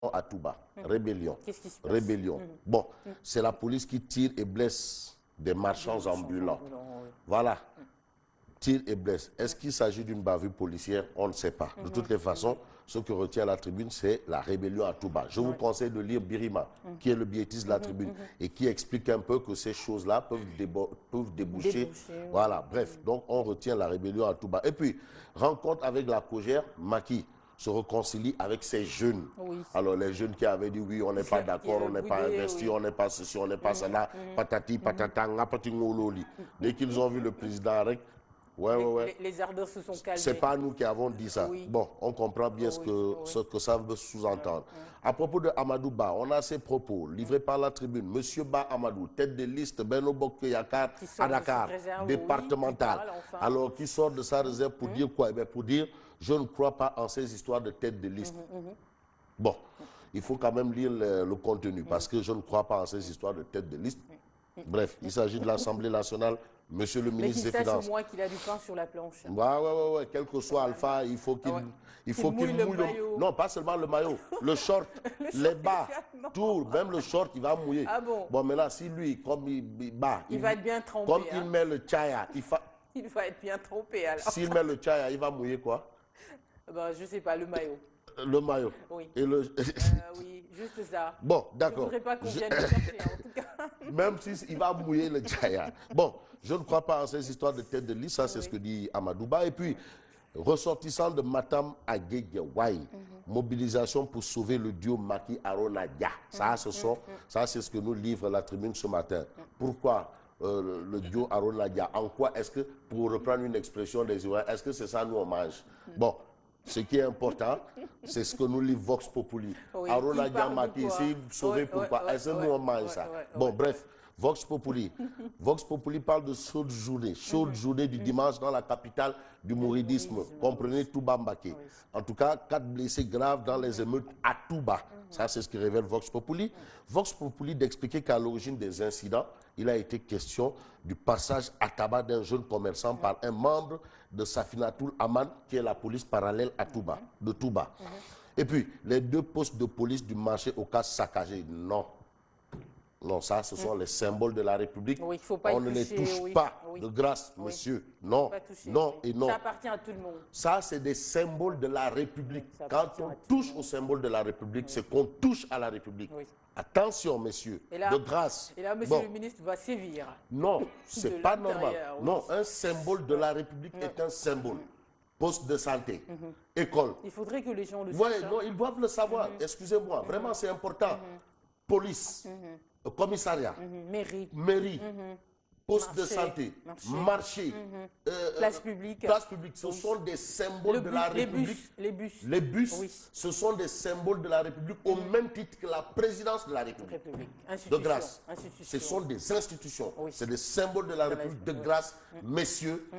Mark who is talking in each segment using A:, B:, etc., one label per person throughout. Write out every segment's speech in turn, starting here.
A: à Touba. Rébellion.
B: Qu'est-ce qui se passe?
A: Rébellion. Bon, c'est la police qui tire et blesse des marchands ambulants.
B: Oui.
A: Voilà. Tire et blesse. Est-ce qu'il s'agit d'une bavure policière? On ne sait pas. De toutes les façons, ce que retient la tribune, c'est la rébellion à Touba. Je vous conseille de lire Birima, qui est le bêtise de la tribune, et qui explique un peu que ces choses-là peuvent déboucher. Voilà, bref. Donc, on retient la rébellion à Touba. Et puis, rencontre avec la Cogère, Macky se réconcilie avec ces jeunes.
B: Oui.
A: Alors, les jeunes qui avaient dit oui, on n'est pas d'accord, on n'est pas investi, on n'est pas ceci, on n'est pas cela, patati, patata, ngapati ngololi. Dès qu'ils ont vu le président avec,
B: Les ardeurs se sont calmées.
A: c'est pas nous qui avons dit ça.
B: Oui.
A: Bon, on comprend bien ce que ça veut sous-entendre. À propos de Amadou Ba, on a ses propos livrés par la tribune. Monsieur Ba Amadou, tête de liste Benno Bokk Yakaar à Dakar, départemental.
B: Enfin.
A: Alors, qui sort de sa réserve pour dire quoi? Pour dire, je ne crois pas en ces histoires de tête de liste. Bon, il faut quand même lire le contenu, parce que je ne crois pas en ces histoires de tête de liste. Bref, il s'agit de l'Assemblée nationale. Monsieur le ministre des Finances.
B: Mais qu'il sache au moins qu'il a du pain sur la planche.
A: Ouais. Quel que soit Alpha, il faut qu'il mouille
B: le maillot.
A: Non, pas seulement le maillot, le short, les bas, tout, même le short, il va mouiller.
B: Ah bon?
A: Bon, maintenant, si lui, comme il
B: va être bien trempé.
A: Comme il met le chaya,
B: il va être bien trempé alors.
A: S'il met le chaya, il va mouiller quoi?
B: Ben, je sais pas, le maillot.
A: Le maillot.
B: Oui.
A: Et
B: oui, juste ça.
A: Bon, d'accord.
B: Je ne voudrais pas qu'on vienne le chercher, en tout cas.
A: Même s'il va mouiller le chaya. Bon, je ne crois pas en ces histoires de tête de liste, ça c'est ce que dit Amadou Ba. Et puis, ressortissant de Matam à Guédiawaye, mobilisation pour sauver le duo Macky-Arona-Dia. Ça, c'est ce que nous livre la tribune ce matin. Pourquoi le duo Arona-Dia? En quoi est-ce que, pour reprendre une expression des Ivoiriens, est-ce que c'est ça nous on mange? Bon. Ce qui est important, c'est ce que nous livre Vox Populi.
B: Oui,
A: Arona Dia Macky, c'est sauvé pourquoi? Est-ce que nous on mange ça? Bon, bref, Vox Populi. Vox Populi parle de chaude journée du dimanche dans la capitale du mouridisme. Comprenez Touba Mbaké. En tout cas, 4 blessés graves dans les émeutes à Touba. Ça, c'est ce qui révèle Vox Populi. Vox Populi d'expliquer qu'à l'origine des incidents, il a été question du passage à tabac d'un jeune commerçant par un membre de Safinatoul Aman, qui est la police parallèle à Touba, de Touba. Et puis, les 2 postes de police du marché au cas saccagés. Non. Non, ça, ce sont les symboles de la République.
B: Oui, faut pas
A: on ne les touche pas, de grâce, monsieur. Non, non et non.
B: Ça appartient à tout le monde.
A: Ça, c'est des symboles de la République. Quand on touche aux symboles de la République, c'est qu'on touche à la République. Attention, messieurs, de grâce.
B: Et là, monsieur le ministre va sévir.
A: Non, c'est pas normal. Non, un symbole de la République est un symbole. Poste de santé, école.
B: Il faudrait que les gens le sachent.
A: Oui, non, ils doivent le savoir. Excusez-moi, vraiment, c'est important. Police, commissariat, mairie, poste de santé, marché,
B: place publique.
A: Ce sont des symboles de la République. Les bus, ce sont des symboles de la République au même titre que la présidence de la République. De grâce. Ce sont des institutions. C'est des symboles de la République. De grâce, messieurs,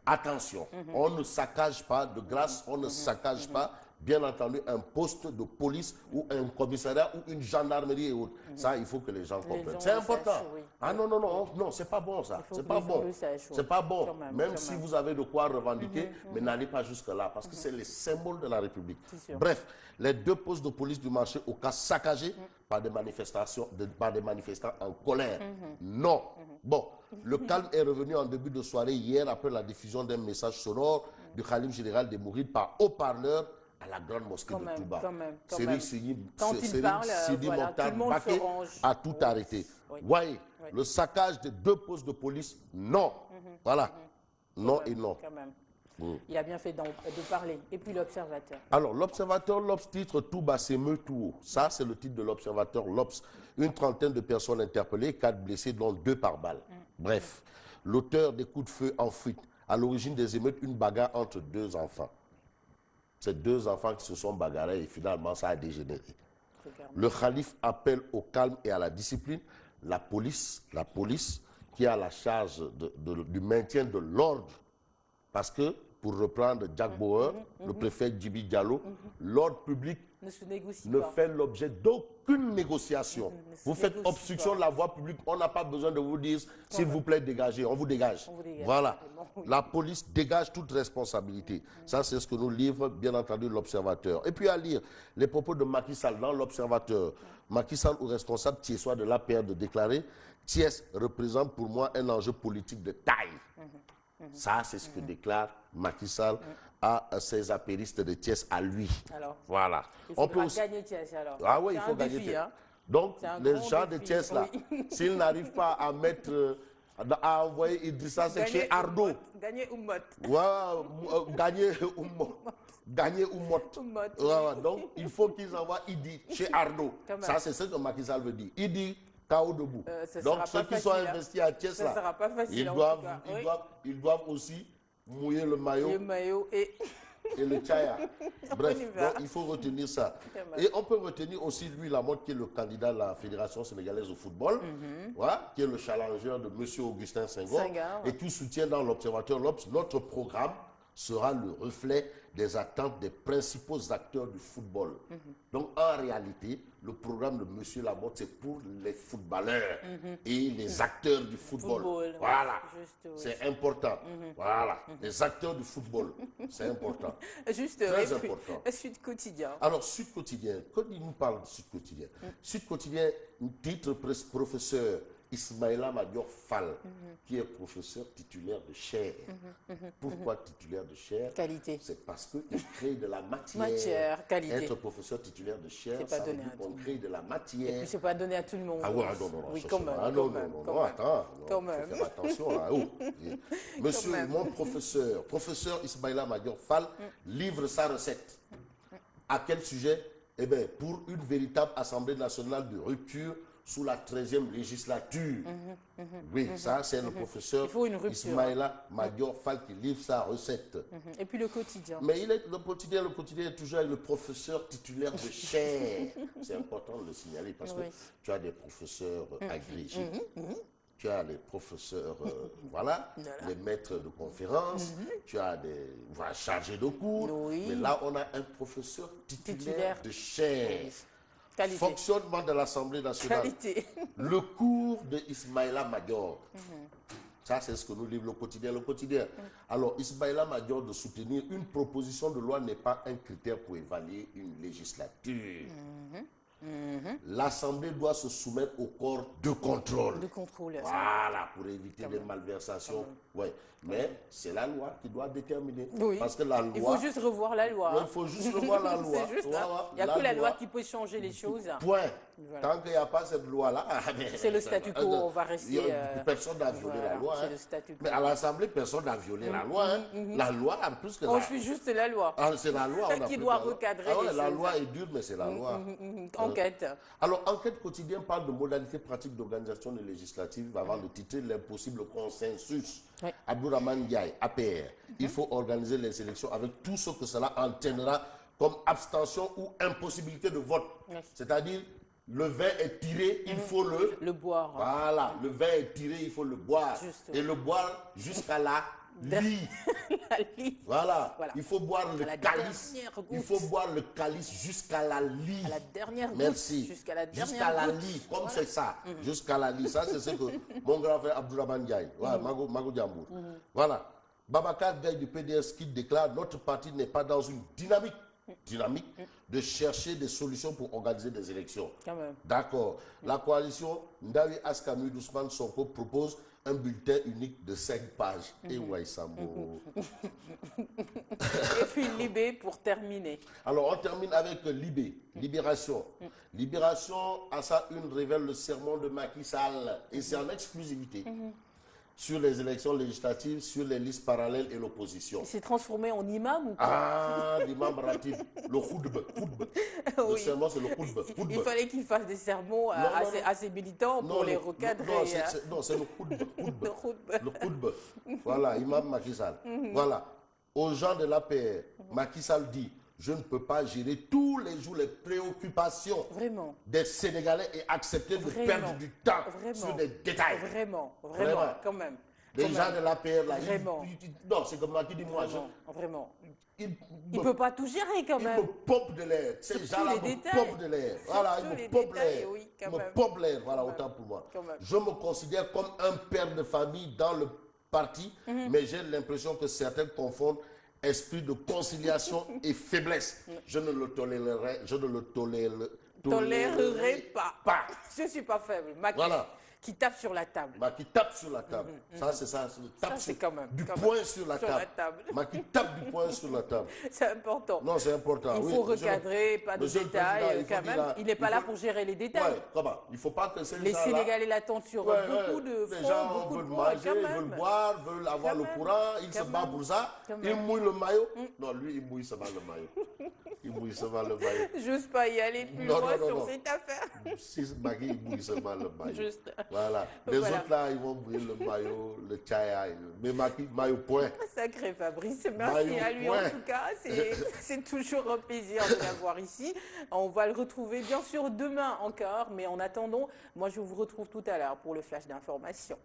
A: attention. On ne saccage pas, de grâce, on ne saccage pas. Bien entendu, un poste de police ou un commissariat ou une gendarmerie et autres. Ça, il faut que les gens comprennent. C'est important. Ah non, c'est pas bon ça. C'est pas bon. C'est pas bon. Même si vous avez de quoi revendiquer, mais n'allez pas jusque-là parce que c'est les symboles de la République. Bref, les 2 postes de police du marché au cas saccagés par des manifestants en colère. Non. Bon, le calme est revenu en début de soirée hier après la diffusion d'un message sonore du khalife général des Mourides par haut-parleur à la grande mosquée de Touba. Sidi Mokhtar Mbacké a tout arrêté. Voyez, le saccage des 2 postes de police, non. Voilà. Non et non.
B: Il a bien fait de parler. Et puis l'observateur.
A: Alors, l'observateur, l'Obs titre Touba s'émeut tout haut. Ça, c'est le titre de l'observateur, l'Obs. Une 30aine de personnes interpellées, 4 blessés, dont 2 par balle. Bref, l'auteur des coups de feu en fuite. À l'origine des émeutes, une bagarre entre 2 enfants. C'est 2 enfants qui se sont bagarrés et finalement ça a dégénéré. Le khalife appelle au calme et à la discipline. La police qui a la charge du maintien de l'ordre. Parce que pour reprendre Jack Bauer, le préfet Djibi Diallo, l'ordre public
B: Ne se négocie
A: ne
B: pas.
A: fait l'objet d'aucune négociation.
B: Ne se
A: Vous faites
B: négocie
A: obstruction
B: pas.
A: de la voie publique, on n'a pas besoin de vous dire, s'il vous plaît, dégagez, on vous dégage.
B: On vous dégage,
A: Voilà.
B: simplement, oui.
A: La police dégage toute responsabilité. Ça, c'est ce que nous livre, bien entendu, l'Observateur. Et puis à lire les propos de Macky Sall dans l'Observateur. Macky Sall, au responsable thiessois de l'APR, de déclarer « Thiès représente pour moi un enjeu politique de taille ». Ça, c'est ce que déclare Macky Sall à ses apéristes de Thiès, à lui.
B: Alors,
A: Voilà.
B: il
A: On peut
B: faudra
A: aussi...
B: gagner Thiès alors.
A: Ah oui,
B: C'est
A: il faut
B: un
A: gagner
B: défi,
A: Thiès.
B: hein.
A: Donc,
B: C'est un
A: les
B: grand
A: gens de
B: défi,
A: Thiès, là,
B: oui.
A: s'ils n'arrivent pas à mettre, à envoyer Idrissa Seck chez Ardo,
B: Gagner Oumot.
A: gagner Oumot. Gagner Oumot.
B: Oumot.
A: Voilà, donc, il faut qu'ils envoient Idi chez Ardo.
B: Quand même.
A: Ça, c'est ce que Macky Sall veut dire. Idi, KO debout.
B: Ce
A: Donc,
B: sera
A: ceux
B: pas
A: qui sont
B: facile, hein.
A: investis à Thiès,
B: Ça
A: là,
B: sera pas facile,
A: ils
B: en
A: doivent,
B: tout cas.
A: ils,
B: Oui.
A: doivent, ils doivent aussi mouiller le maillot
B: Le maillot et...
A: et le tchaya. Bref,
B: y va.
A: donc, il faut retenir ça.
B: Quand même.
A: Et on peut retenir aussi lui Lamotte, qui est le candidat de la Fédération sénégalaise au football, voilà, qui est le challenger de M. Augustin Senghor.
B: Senghor.
A: Et tout soutient dans l'Observateur l'Obs. Notre programme sera le reflet des attentes des principaux acteurs du football. Donc, en réalité, le programme de M. Lamotte, c'est pour les footballeurs et les acteurs du football.
B: Football,
A: Voilà.
B: juste, oui.
A: C'est important. Voilà. Les acteurs du football, c'est important.
B: Juste,
A: Très
B: et puis,
A: important.
B: Sud Quotidien.
A: Alors, Sud Quotidien, quand il nous parle de Sud Quotidien, Sud Quotidien, titre professeur Ismaïla Madior Fall, qui est professeur titulaire de chaire. Pourquoi titulaire de chaire?
B: Qualité.
A: C'est parce qu'il crée de la matière.
B: Matière, qualité.
A: Être professeur titulaire de chaire,
B: C'est pas
A: ça veut
B: donné
A: dire
B: à
A: qu'on
B: tout le
A: crée de la
B: Et
A: matière.
B: puis, c'est pas donné à tout le monde.
A: Ah ouais, non, non,
B: Oui,
A: ça,
B: quand
A: c'est
B: même.
A: pas-
B: quand
A: non,
B: même,
A: non,
B: quand
A: non,
B: même.
A: attends,
B: Quand
A: non, faut
B: même.
A: faire attention là. Oh. Et Monsieur,
B: même.
A: mon professeur Ismaïla Madior Fall, livre sa recette. À quel sujet? Eh bien, pour une véritable Assemblée nationale de rupture sous la 13e législature. Oui, ça, c'est le professeur
B: Il faut une rupture.
A: Ismaïla Madior Fall qui livre sa recette.
B: Et puis le quotidien.
A: Mais le quotidien est toujours avec le professeur titulaire de chaire. C'est important de le signaler parce
B: Oui.
A: que tu as des professeurs agrégés, tu as les professeurs, voilà, les maîtres de conférences, tu as des chargés de cours,
B: Oui.
A: mais là on a un professeur titulaire
B: Titulaire.
A: de chaire.
B: Qualité.
A: Fonctionnement de l'Assemblée nationale.
B: Qualité.
A: Le cours de Ismaïla Madior. Ça, c'est ce que nous livre le quotidien. Le quotidien. Alors, Ismaïla Madior de soutenir une proposition de loi n'est pas un critère pour évaluer une législature. L'Assemblée doit se soumettre au corps de contrôle.
B: De contrôle.
A: Voilà, pour éviter des malversations. Ouais. Mais c'est la loi qui doit déterminer.
B: Oui.
A: Parce que la loi...
B: Il faut juste revoir la loi.
A: Il faut juste revoir la loi.
B: C'est juste,
A: Ouais,
B: hein.
A: ouais.
B: Il n'y a que la loi qui peut changer les choses.
A: Point.
B: Voilà.
A: Tant qu'il n'y a pas cette loi-là...
B: C'est le statu quo, on va rester,
A: Personne n'a violé
B: voilà,
A: la loi.
B: c'est
A: hein.
B: le statu quo.
A: Mais à l'Assemblée, personne n'a violé la loi. hein. La loi, en plus que
B: On
A: la...
B: suit juste la loi.
A: Ah, c'est la loi. on a
B: Qui
A: pris
B: doit
A: la loi.
B: recadrer
A: Ah ouais,
B: les
A: la
B: choses.
A: loi est dure, mais c'est la loi.
B: Enquête.
A: Alors, Enquête quotidien parle de modalités pratiques d'organisation des législatives avant de titrer l'impossible consensus.
B: Oui.
A: Abdourahmane Ndiaye, APR. Il faut organiser les élections avec tout ce que cela entraînera comme abstention ou impossibilité de vote.
B: Oui.
A: C'est-à-dire, le vin est tiré, il faut le...
B: Le boire.
A: Voilà, le vin est tiré, il faut le boire.
B: Juste.
A: Et le boire jusqu'à la lie.
B: La lie.
A: Voilà.
B: Voilà.
A: Il faut boire le
B: À la
A: calice.
B: dernière goutte.
A: Il faut boire le calice jusqu'à la lie.
B: À la dernière goutte.
A: Merci.
B: Jusqu'à la dernière
A: Jusqu'à la
B: goutte.
A: lie, comme
B: Voilà.
A: c'est ça. Jusqu'à la lie. Ça, c'est ce que mon grand frère Abdourahmane Ndiaye, ouais, Mago Diambour. Voilà. Babacar Gaye du PDS qui déclare notre parti n'est pas dans une dynamique de chercher des solutions pour organiser des élections.
B: Quand même.
A: D'accord. La coalition Ndawi Askanu d'Ousmane Sonko propose un bulletin unique de 5 pages. Et Waïsambo.
B: Et puis Libé pour terminer.
A: Alors, on termine avec Libé, Libération. Libération, à ça, une révèle le sermon de Macky Sall. Et c'est en exclusivité. Sur les élections législatives, sur les listes parallèles et l'opposition.
B: Il s'est transformé en imam ou quoi?
A: Ah, l'imam Ratib, le khutb. Le
B: Oui.
A: sermon, c'est le khutb.
B: Il fallait qu'il fasse des sermons à ses militants pour les recadrer.
A: Non, c'est le khutb.
B: Le khutb.
A: Le khutb. Voilà, imam Macky Sall. Voilà. Aux gens de l'APR, Macky Sall dit, je ne peux pas gérer tous les jours les préoccupations
B: Vraiment.
A: des Sénégalais et accepter de
B: Vraiment.
A: perdre du temps
B: Vraiment.
A: sur des détails.
B: Vraiment,
A: Vraiment.
B: quand même.
A: Les gens de l'APR, là,
B: Vraiment.
A: non, c'est comme moi qui dis, moi,
B: Vraiment.
A: il
B: Il ne peut pas tout gérer quand
A: il
B: même.
A: me pompe de l'air. Ces
B: Sur tous
A: gens-là
B: les
A: me
B: détails.
A: pompent de l'air. Voilà,
B: Sur tous
A: ils
B: les
A: me pompent
B: détails,
A: l'air.
B: oui, quand
A: Ils me
B: même.
A: pompent l'air, voilà,
B: Quand même.
A: autant pour moi.
B: Quand même.
A: Je me considère comme un père de famille dans le parti, mais j'ai l'impression que certains confondent esprit de conciliation et faiblesse. Je ne le tolérerai,
B: Tolérerai pas.
A: pas.
B: Je ne suis pas faible. Macky,
A: Voilà.
B: qui tape sur la table.
A: Bah, qui tape sur la table. Ça, c'est ça. Tape
B: c'est
A: sur,
B: quand même,
A: du
B: quand
A: poing
B: même.
A: sur la
B: Sur
A: table.
B: la table.
A: Bah, qui tape du poing sur la table.
B: C'est important.
A: Non, c'est important.
B: Il
A: oui,
B: faut
A: monsieur le-
B: recadrer, pas de
A: monsieur le
B: détails
A: Président, il faut
B: quand
A: dire
B: même.
A: là,
B: Il n'est pas
A: il
B: là
A: faut-
B: pour gérer les détails.
A: Ouais, comment? Il ne faut pas que ces
B: Les
A: gens-là...
B: Sénégalais l'attendent sur
A: Ouais,
B: beaucoup
A: ouais.
B: de
A: Les
B: fronts,
A: gens
B: beaucoup de
A: veulent
B: points,
A: manger,
B: quand même.
A: veulent boire, veulent avoir
B: Quand
A: le
B: même.
A: courant, ils se
B: Quand
A: battent
B: même.
A: pour ça,
B: Quand
A: ils
B: même.
A: mouillent le maillot. Non, lui, il mouille seulement le maillot. Il mouille seulement le maillot.
B: J'ose pas y aller plus
A: Non,
B: loin
A: non,
B: sur
A: non.
B: cette affaire.
A: Si Magui, il mouille seulement le maillot.
B: Juste.
A: Voilà. Les
B: Voilà.
A: autres là, ils vont mouiller le maillot, le tchaya. Mais Magui, maillot point.
B: Sacré Fabrice, merci
A: Maillot
B: à lui
A: point.
B: en tout cas. C'est toujours un plaisir de l'avoir ici. On va le retrouver bien sûr demain encore, mais en attendant, moi je vous retrouve tout à l'heure pour le flash d'information.